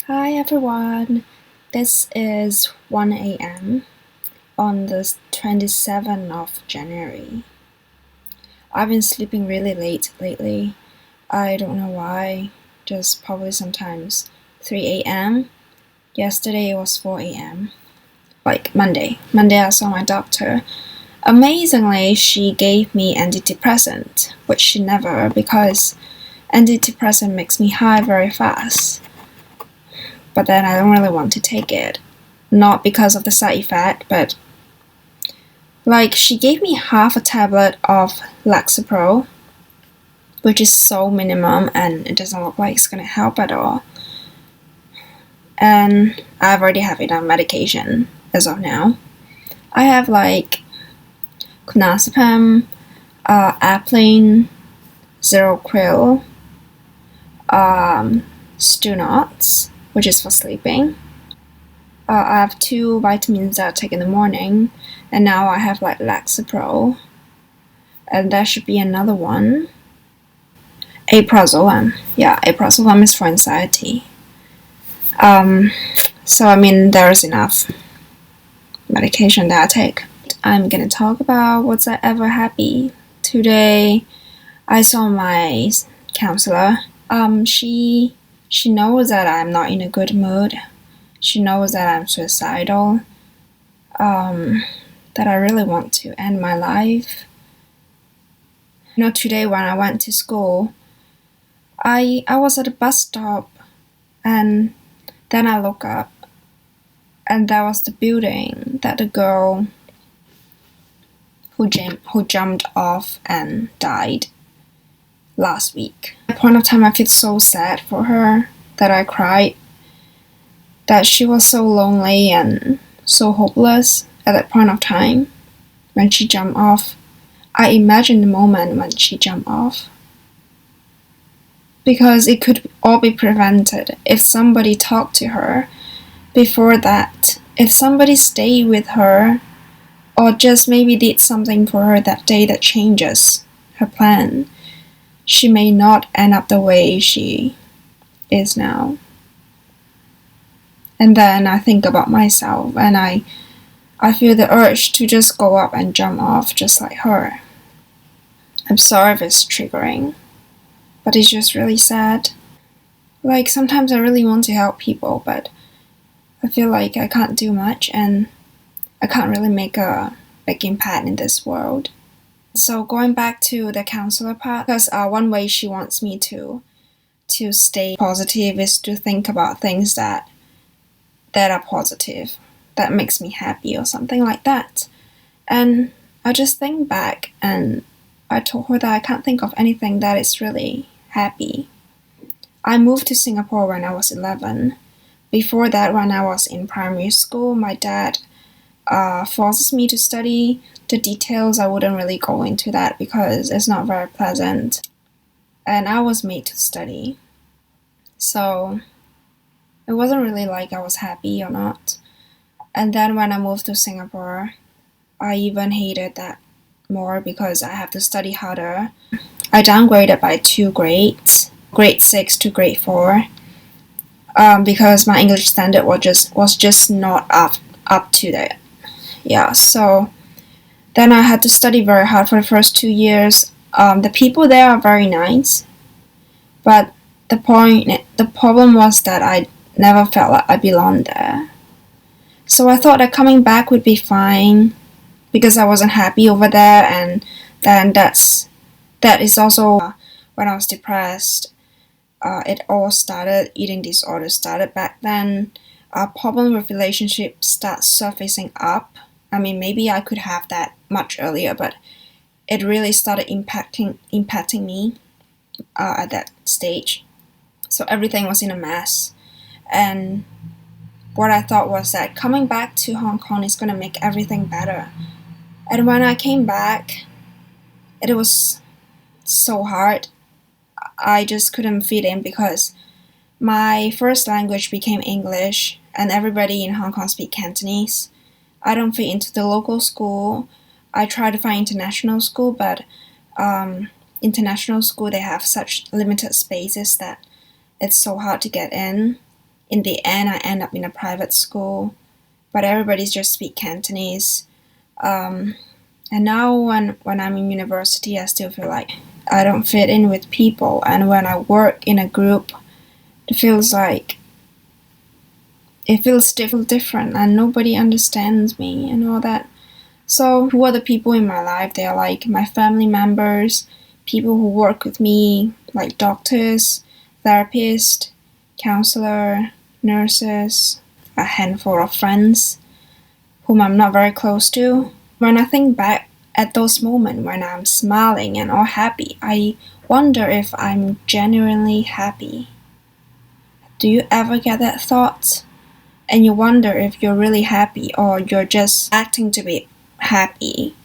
Hi everyone, this is 1 a.m. on the 27th of January. I've been sleeping really late lately. I don't know why, just probably sometimes 3 a.m. Yesterday it was 4 a.m. Like Monday. Monday I saw my doctor. Amazingly, she gave me antidepressant, which she never because antidepressant makes me high very fast. But then I don't really want to take it. Not because of the side effect, but like she gave me half a tablet of Lexapro, which is so minimum and it doesn't look like it's gonna help at all. And I've already have enough medication as of now. I have like clonazepam, Aplane, Zeroquil, Stunots, which is for sleeping. I have 2 vitamins that I take in the morning, and now I have like Lexapro, and there should be another one. Aprazolam. Yeah, aprazolam is for anxiety. So I mean, there's enough medication that I take. I'm gonna talk about what's I ever happy. Today, I saw my counselor. She knows that I'm not in a good mood. She knows that I'm suicidal. That I really want to end my life. Today when I went to school, I was at a bus stop, and then I look up, and that was the building that the girl who jumped off and died last week. At that point of time, I feel so sad for her that I cried. That she was so lonely and so hopeless at that point of time when she jumped off. I imagine the moment when she jumped off. Because it could all be prevented if somebody talked to her before that. If somebody stayed with her or just maybe did something for her that day that changes her plan, she may not end up the way she is now. And then I think about myself and I feel the urge to just go up and jump off just like her. I'm sorry if it's triggering, but it's just really sad. Like sometimes I really want to help people, but I feel like I can't do much and I can't really make a big impact in this world. So going back to the counselor part, because one way she wants me to stay positive is to think about things that are positive, that makes me happy or something like that. And I just think back and I told her that I can't think of anything that is really happy. I moved to Singapore when I was 11. Before that, when I was in primary school, my dad forces me to study. The details, I wouldn't really go into that because it's not very pleasant. And I was made to study. So it wasn't really like I was happy or not. And then when I moved to Singapore, I even hated that more because I have to study harder. I downgraded by 2 grades, grade 6 to grade 4, because my English standard was just not up to that. Yeah, so then I had to study very hard for the first 2 years. The people there are very nice, but the problem was that I never felt like I belonged there. So I thought that coming back would be fine because I wasn't happy over there, and then that is also when I was depressed. It all started, eating disorder started back then. Problem with relationships start surfacing up. I mean, maybe I could have that much earlier, but it really started impacting me at that stage. So everything was in a mess. And what I thought was that coming back to Hong Kong is going to make everything better. And when I came back, it was so hard. I just couldn't fit in because my first language became English and everybody in Hong Kong speak Cantonese. I don't fit into the local school. I tried to find international school, but international school, they have such limited spaces that it's so hard to get in. in the end I end up in a private school, but everybody's just speak Cantonese. And now when I'm in university, I still feel like I don't fit in with people, and when I work in a group, it feels different and nobody understands me and all that. So who are the people in my life? They are like my family members, people who work with me, like doctors, therapists, counselor, nurses, a handful of friends whom I'm not very close to. When I think back at those moments when I'm smiling and all happy, I wonder if I'm genuinely happy. Do you ever get that thought? And you wonder if you're really happy or you're just acting to be happy,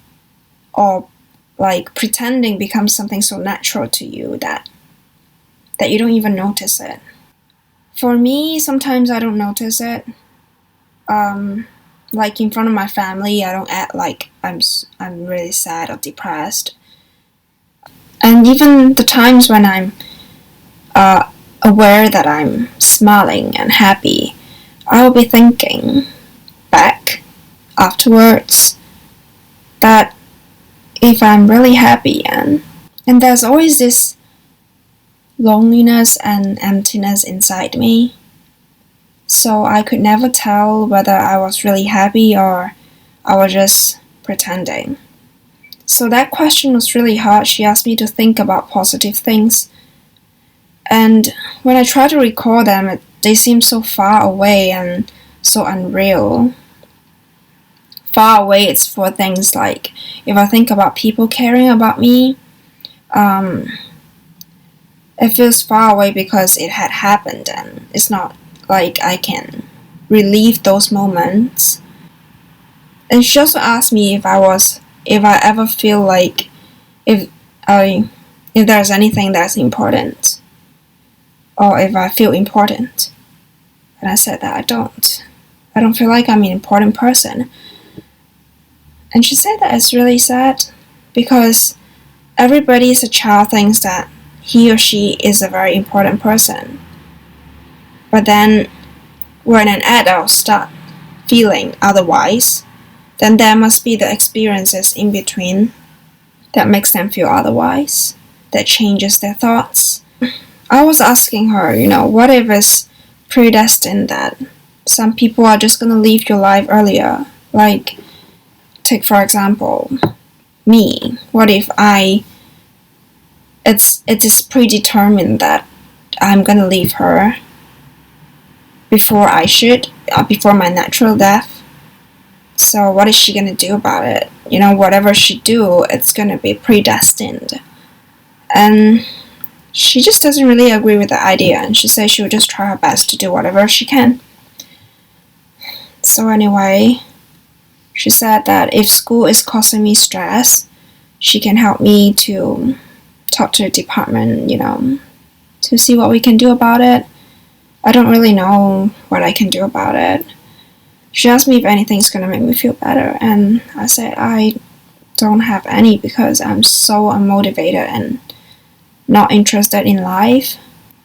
or like pretending becomes something so natural to you that you don't even notice it. For me, sometimes I don't notice it. Like in front of my family, I don't act like I'm really sad or depressed. And even the times when I'm aware that I'm smiling and happy, I'll be thinking back afterwards that if I'm really happy, and there's always this loneliness and emptiness inside me, so I could never tell whether I was really happy or I was just pretending. So that question was really hard. She asked me to think about positive things, and when I try to recall them, they seem so far away and so unreal. Far away, it's for things like, if I think about people caring about me, it feels far away because it had happened, and it's not like I can relive those moments. And she also asked me if I ever feel like if there's anything that's important, or if I feel important. And I said that I don't feel like I'm an important person. And she said that it's really sad because everybody as a child thinks that he or she is a very important person. But then when an adult starts feeling otherwise, then there must be the experiences in between that makes them feel otherwise, that changes their thoughts. I was asking her, what if it's predestined that some people are just gonna leave your life earlier? Like, take for example, me. What if it is predetermined that I'm gonna leave her before my natural death? So what is she gonna do about it? Whatever she do, it's gonna be predestined. And she just doesn't really agree with the idea, and she says she will just try her best to do whatever she can. So anyway, she said that if school is causing me stress, she can help me to talk to the department, to see what we can do about it. I don't really know what I can do about it. She asked me if anything's gonna make me feel better, and I said I don't have any because I'm so unmotivated and not interested in life.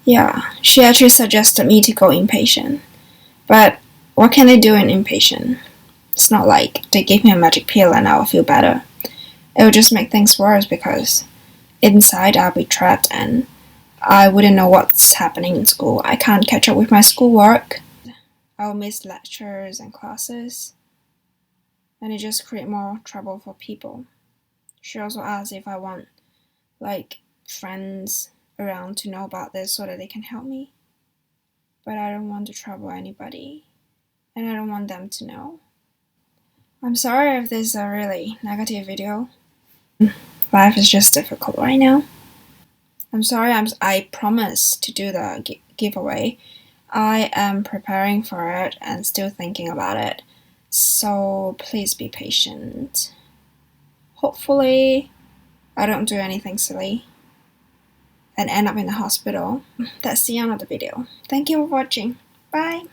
Yeah, she actually suggested me to go inpatient. But what can they do in inpatient? It's not like they give me a magic pill and I'll feel better. It will just make things worse because inside I'll be trapped and I wouldn't know what's happening in school. I can't catch up with my schoolwork. I'll miss lectures and classes. And it just creates more trouble for people. She also asked if I want, friends around to know about this so that they can help me. But I don't want to trouble anybody. And I don't want them to know. I'm sorry if this is a really negative video. Life is just difficult right now. I'm sorry, I promised to do the giveaway. I am preparing for it and still thinking about it. So please be patient. Hopefully, I don't do anything silly and end up in the hospital. That's the end of the video. Thank you for watching. Bye!